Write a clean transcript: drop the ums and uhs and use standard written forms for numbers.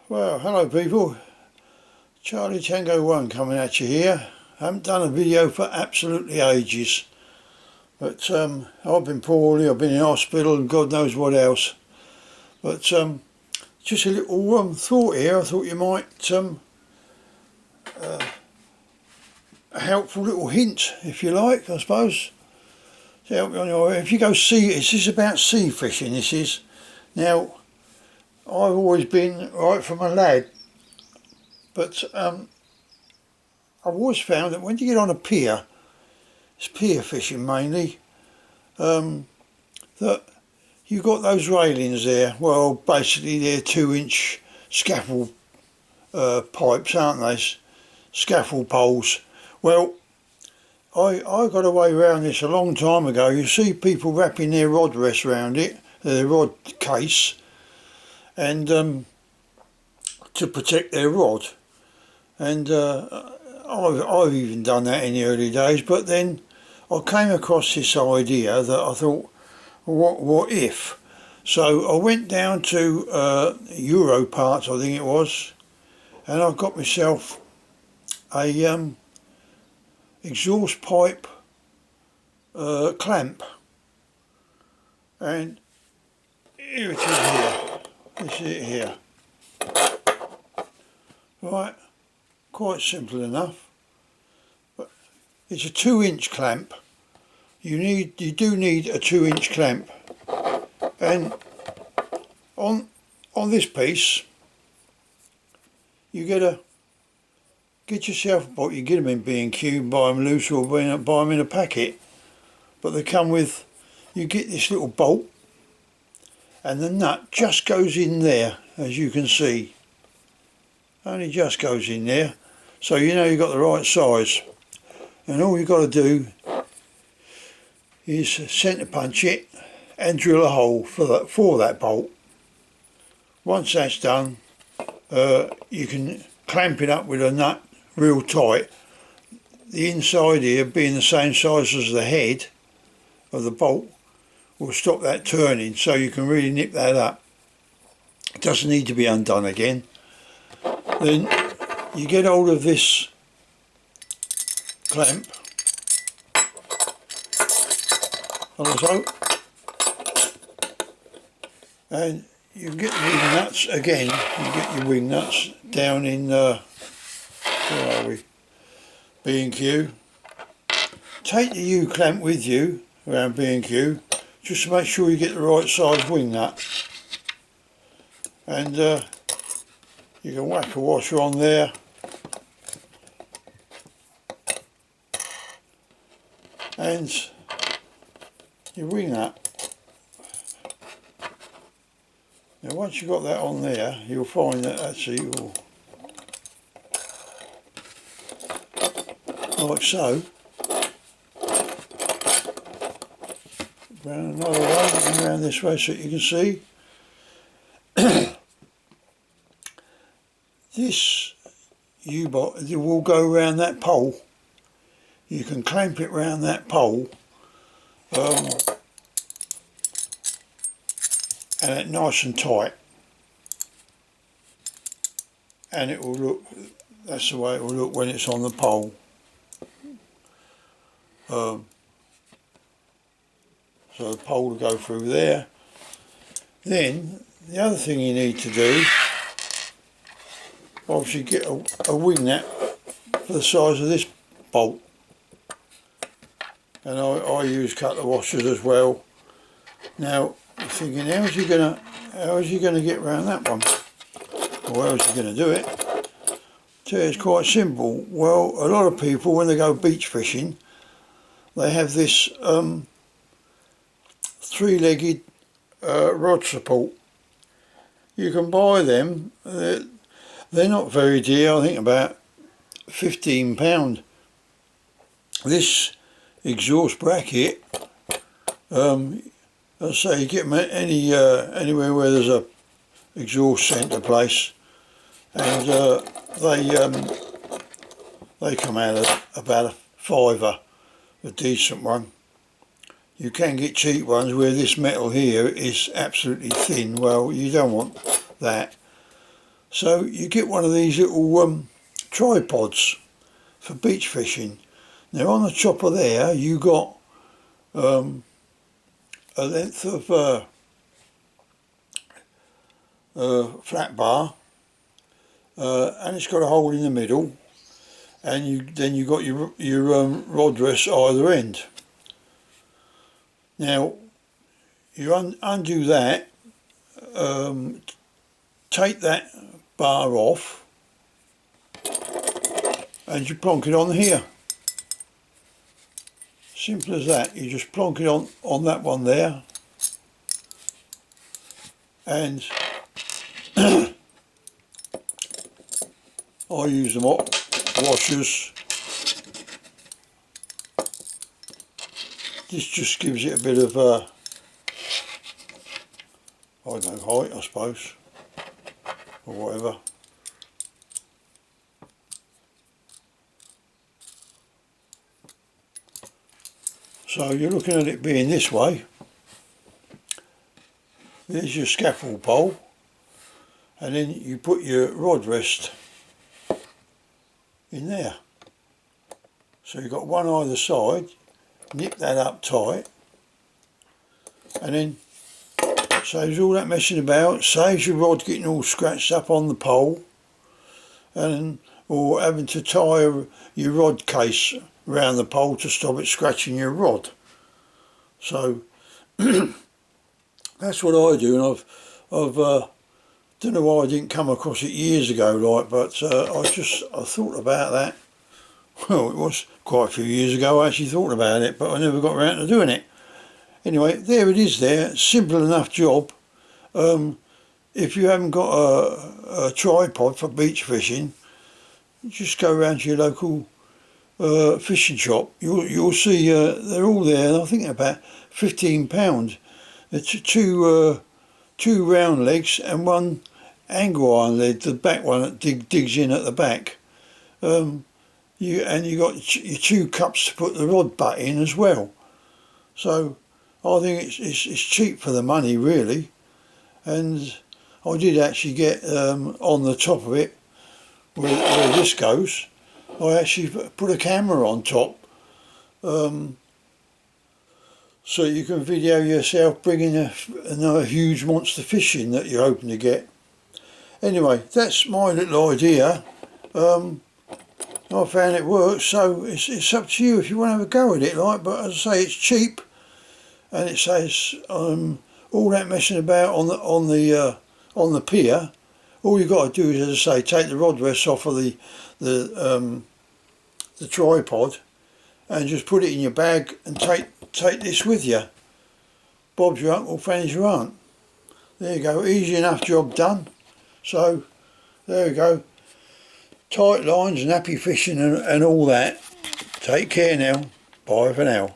Well, hello people, Charlie Tango 1 coming at you here. I haven't done a video for absolutely ages, but I've been poorly, I've been in hospital and God knows what else. But just a little thought here. I thought you might, a helpful little hint, if you like, I suppose, to help you on your way. If you go this is about sea fishing, this is. Now, I've always been, right from a lad, but I've always found that when you get on a pier, it's pier fishing mainly, that you've got those railings there. Well, basically they're 2-inch scaffold pipes, aren't they? Scaffold poles. Well, I got away around this a long time ago. You see people wrapping their rod rest around it, their rod case, and to protect their rod. And I've even done that in the early days, but then I came across this idea that I thought, what if? So I went down to Euro Parts, I think it was, and I got myself a exhaust pipe clamp, and here it is here. This is it here. Right. Quite simple enough, but it's a 2-inch clamp. You do need a 2-inch clamp, and on this piece you get yourself, but you get them in B&Q, buy them loose, or buy them in a packet. But they come with, you get this little bolt, and the nut just goes in there, as you can see. Only just goes in there. So you know you've got the right size, and all you've got to do is centre punch it and drill a hole for that bolt. Once that's done, you can clamp it up with a nut real tight. The inside here, being the same size as the head of the bolt, will stop that turning, so you can really nip that up. It doesn't need to be undone again. Then you get hold of this clamp, also, and you can get the wing nuts again. You get your wing nuts down in where are we? B&Q. Take the U clamp with you around B&Q, just to make sure you get the right size wing nut, and you can whack a washer on there, and your wing nut. Now once you've got that on there, you'll find that actually will, like so, round another way and round this way so you can see. This U-bolt will go around that pole. You can clamp it round that pole, and it nice and tight, and it will look, that's the way it will look when it's on the pole. So the pole will go through there. Then the other thing you need to do, obviously get a wing nut for the size of this bolt, and I use cut the washers as well. Now you're thinking, how is he gonna get around that one, or how is he gonna do it? So it's quite simple. Well, a lot of people, when they go beach fishing, they have this 3-legged rod support. You can buy them. They're not very dear, I think about £15. This exhaust bracket, I say you get them anywhere where there's a exhaust centre place, and they come out at about a £5, a decent one. You can get cheap ones where this metal here is absolutely thin. Well, you don't want that. So you get one of these little tripods for beach fishing. Now on the top of there you got a length of flat bar, and it's got a hole in the middle, and then you got your rod rest either end. Now you undo that, take that bar off, and you plonk it on here. Simple as that. You just plonk it on that one there, and I use them washers. This just gives it a bit of I don't know, height I suppose, or whatever. So you're looking at it being this way. There's your scaffold pole, and then you put your rod rest in there. So you've got one either side, nip that up tight, and then saves all that messing about, saves your rod getting all scratched up on the pole, and or having to tie your rod case around the pole to stop it scratching your rod. So that's what I do, and I've don't know why I didn't come across it years ago, like, but I thought about that. Well, it was quite a few years ago I actually thought about it, but I never got around to doing it. Anyway, there it is there, simple enough job. If you haven't got a tripod for beach fishing, just go around to your local fishing shop. You'll see they're all there. I think they're about £15. It's two round legs and one angle iron lead, the back one that digs in at the back. You got your two cups to put the rod butt in as well. So I think it's cheap for the money really, and I did actually get on the top of it where this goes. I actually put a camera on top, so you can video yourself bringing another huge monster fish in that you're hoping to get. Anyway, that's my little idea. I found it works, so it's up to you if you want to have a go at it, like. But as I say, it's cheap, and it says all that messing about on the pier. All you got to do is, as I say, take the rod rest off of the tripod, and just put it in your bag and take this with you. Bob's your uncle, Fanny's your aunt. There you go, easy enough job done. So there you go. Tight lines and happy fishing and all that. Take care now. Bye for now.